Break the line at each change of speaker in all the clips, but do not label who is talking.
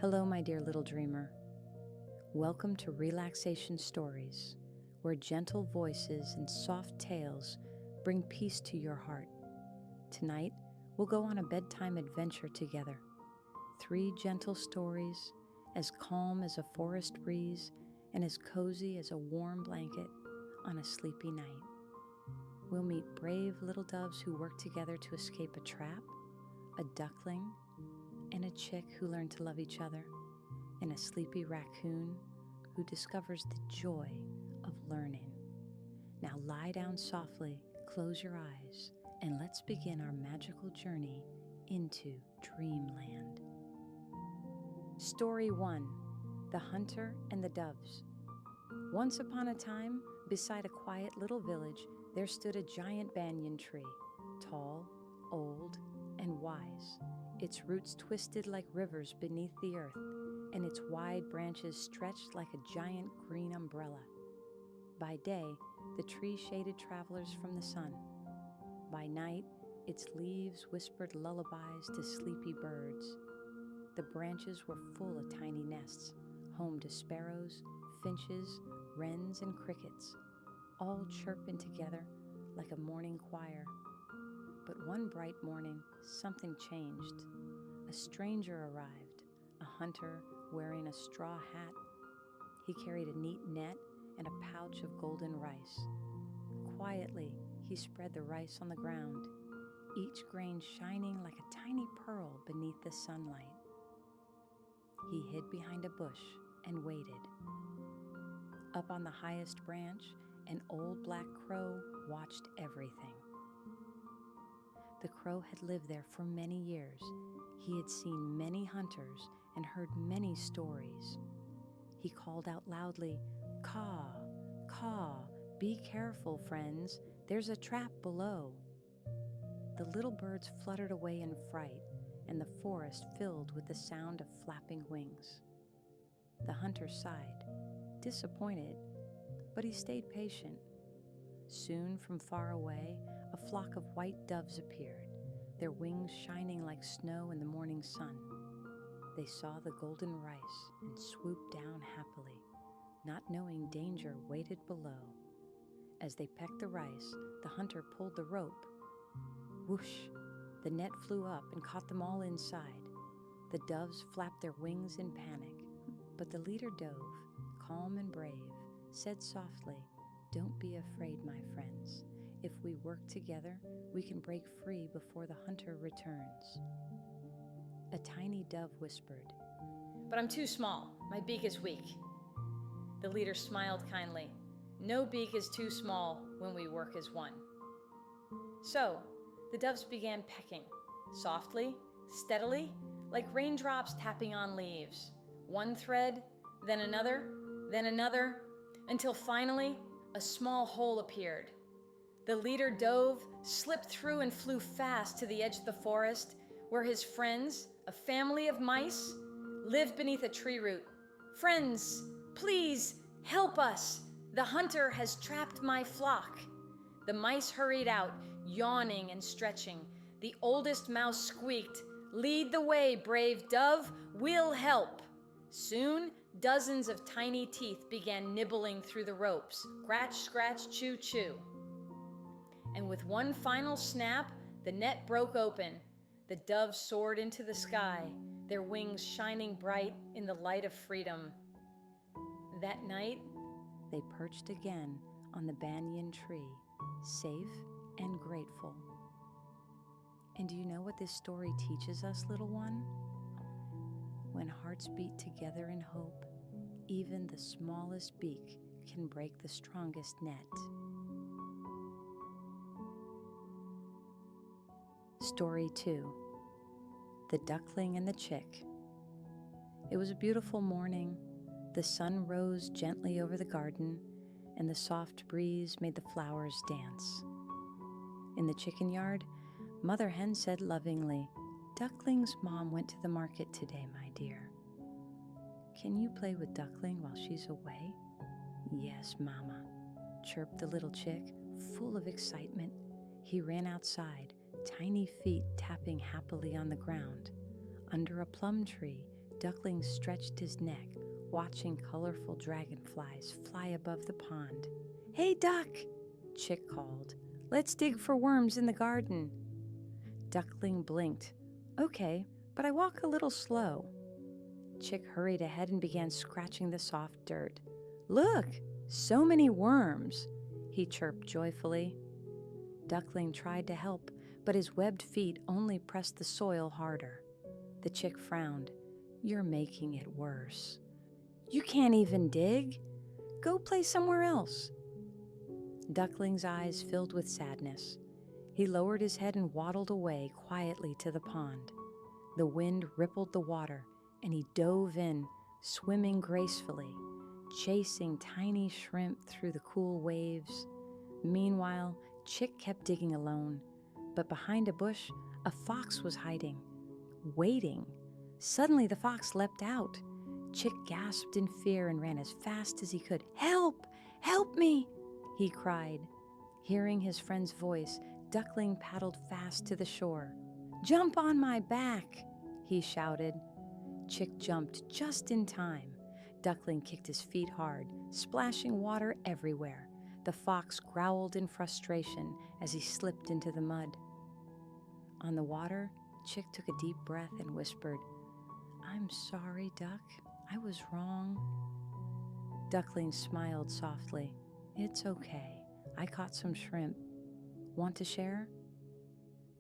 Hello, my dear little dreamer. Welcome to Relaxation Stories, where gentle voices and soft tales bring peace to your heart. Tonight, we'll go on a bedtime adventure together. 3 gentle stories, as calm as a forest breeze and as cozy as a warm blanket on a sleepy night. We'll meet brave little doves who work together to escape a trap, a duckling, and a chick who learn to love each other, and a sleepy raccoon who discovers the joy of learning. Now lie down softly, close your eyes, and let's begin our magical journey into dreamland. Story 1: The Hunter and the Doves. Once upon a time, beside a quiet little village, there stood a giant banyan tree, tall, old, and wise. Its roots twisted like rivers beneath the earth, and its wide branches stretched like a giant green umbrella. By day, the tree shaded travelers from the sun. By night, its leaves whispered lullabies to sleepy birds. The branches were full of tiny nests, home to sparrows, finches, wrens, and crickets, all chirping together like a morning choir. But one bright morning, something changed. A stranger arrived, a hunter wearing a straw hat. He carried a neat net and a pouch of golden rice. Quietly, he spread the rice on the ground, each grain shining like a tiny pearl beneath the sunlight. He hid behind a bush and waited. Up on the highest branch, an old black crow watched everything. The crow had lived there for many years. He had seen many hunters and heard many stories. He called out loudly, "Caw, caw, be careful, friends, there's a trap below." The little birds fluttered away in fright, and the forest filled with the sound of flapping wings. The hunter sighed, disappointed, but he stayed patient. Soon, from far away, a flock of white doves appeared, their wings shining like snow in the morning sun. They saw the golden rice and swooped down happily, not knowing danger waited below. As they pecked the rice, the hunter pulled the rope. Whoosh! The net flew up and caught them all inside. The doves flapped their wings in panic, but the leader dove, calm and brave, said softly, "Don't be afraid, my friends. If we work together, we can break free before the hunter returns." A tiny dove whispered,
"But I'm too small. My beak is weak." The leader smiled kindly. "No beak is too small when we work as one." So, the doves began pecking, softly, steadily, like raindrops tapping on leaves. One thread, then another, until finally a small hole appeared. The leader dove, slipped through, and flew fast to the edge of the forest, where his friends, a family of mice, lived beneath a tree root. "Friends, please help us! The hunter has trapped my flock." The mice hurried out, yawning and stretching. The oldest mouse squeaked, "Lead the way, brave dove, we'll help." Soon, dozens of tiny teeth began nibbling through the ropes. Scratch, scratch, chew, chew. And with one final snap, the net broke open. The doves soared into the sky, their wings shining bright in the light of freedom. That night,
they perched again on the banyan tree, safe and grateful. And do you know what this story teaches us, little one? When hearts beat together in hope, even the smallest beak can break the strongest net. Story 2: The Duckling and the Chick. It was a beautiful morning. The sun rose gently over the garden, and the soft breeze made the flowers dance. In the chicken yard, Mother Hen said lovingly, "Duckling's mom went to the market today, my dear. Can you play with Duckling while she's away?" "Yes, Mama," chirped the little chick, full of excitement. He ran outside, tiny feet tapping happily on the ground. Under a plum tree, Duckling stretched his neck, watching colorful dragonflies fly above the pond. "Hey, Duck!" Chick called. "Let's dig for worms in the garden." Duckling blinked. "Okay, but I walk a little slow." Chick hurried ahead and began scratching the soft dirt. "Look, so many worms," he chirped joyfully. Duckling tried to help, but his webbed feet only pressed the soil harder. The chick frowned. "You're making it worse. You can't even dig. Go play somewhere else." Duckling's eyes filled with sadness. He lowered his head and waddled away quietly to the pond. The wind rippled the water, and he dove in, swimming gracefully, chasing tiny shrimp through the cool waves. Meanwhile, Chick kept digging alone, but behind a bush, a fox was hiding, waiting. Suddenly, the fox leapt out. Chick gasped in fear and ran as fast as he could. "Help! Help me!" he cried. Hearing his friend's voice, Duckling paddled fast to the shore. "Jump on my back!" he shouted. Chick jumped just in time. Duckling kicked his feet hard, splashing water everywhere. The fox growled in frustration as he slipped into the mud. On the water, Chick took a deep breath and whispered, "I'm sorry, Duck. I was wrong." Duckling smiled softly. "It's okay. I caught some shrimp. Want to share?"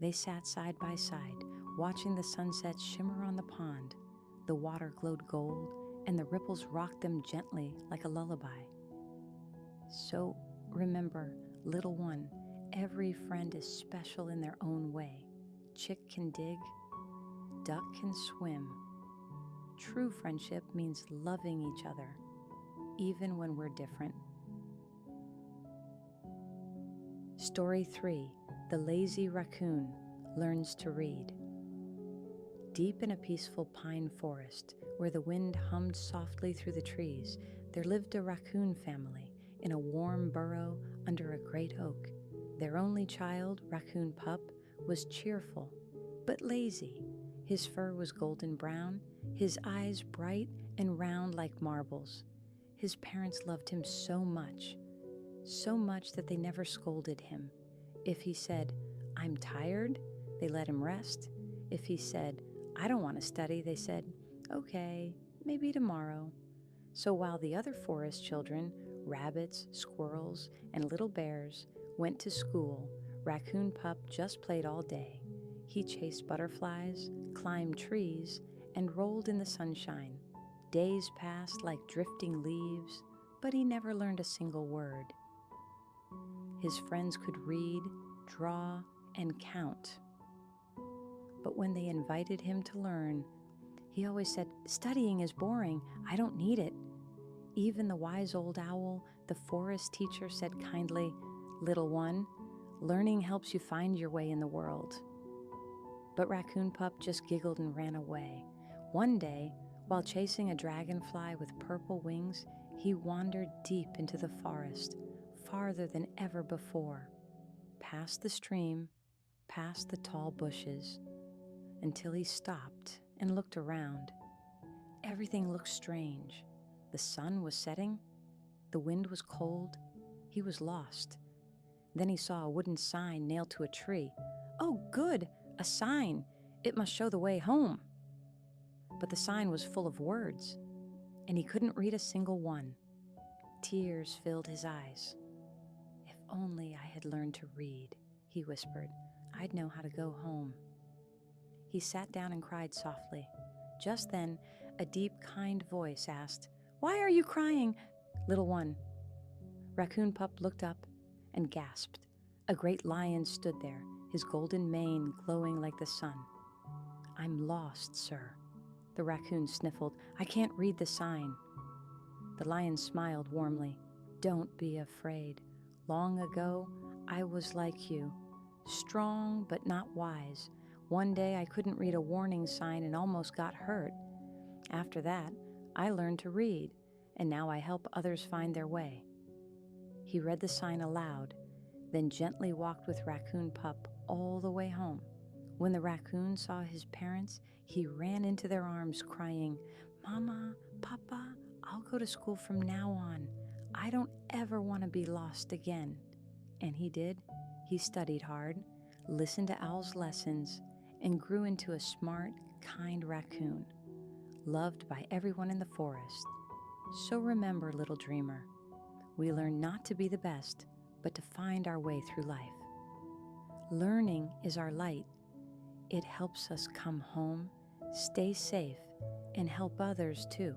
They sat side by side, watching the sunset shimmer on the pond. The water glowed gold, and the ripples rocked them gently like a lullaby. "So remember, little one, every friend is special in their own way. Chick can dig, Duck can swim. True friendship means loving each other, even when we're different." Story 3, The Lazy Raccoon Learns to Read. Deep in a peaceful pine forest, where the wind hummed softly through the trees, there lived a raccoon family in a warm burrow under a great oak. Their only child, Raccoon Pup, was cheerful, but lazy. His fur was golden brown, his eyes bright and round like marbles. His parents loved him so much that they never scolded him. If he said, "I'm tired," they let him rest. If he said, "I don't want to study," they said, "Okay, maybe tomorrow." So while the other forest children, rabbits, squirrels, and little bears, went to school, Raccoon Pup just played all day. He chased butterflies, climbed trees, and rolled in the sunshine. Days passed like drifting leaves, but he never learned a single word. His friends could read, draw, and count. But when they invited him to learn, he always said, "Studying is boring. I don't need it." Even the wise old owl, the forest teacher, said kindly, "Little one, learning helps you find your way in the world." But Raccoon Pup just giggled and ran away. One day, while chasing a dragonfly with purple wings, he wandered deep into the forest, farther than ever before, past the stream, past the tall bushes, until he stopped and looked around. Everything looked strange. The sun was setting. The wind was cold. He was lost. Then he saw a wooden sign nailed to a tree. "Oh, good! A sign! It must show the way home." But the sign was full of words, and he couldn't read a single one. Tears filled his eyes. "If only I had learned to read," he whispered. "I'd know how to go home." He sat down and cried softly. Just then, a deep, kind voice asked, "Why are you crying, little one?" Raccoon Pup looked up and gasped. A great lion stood there, his golden mane glowing like the sun. "I'm lost, sir." The raccoon sniffled. "I can't read the sign." The lion smiled warmly. "Don't be afraid. Long ago, I was like you, strong but not wise. One day I couldn't read a warning sign and almost got hurt. After that, I learned to read, and now I help others find their way." He read the sign aloud, then gently walked with Raccoon Pup all the way home, When the raccoon saw his parents, he ran into their arms crying, "Mama, Papa, I'll go to school from now on. I don't ever want to be lost again." And he did. He studied hard, listened to Owl's lessons, and grew into a smart, kind raccoon, loved by everyone in the forest. So remember, little dreamer, we learn not to be the best, but to find our way through life. Learning is our light. It helps us come home, stay safe, and help others too.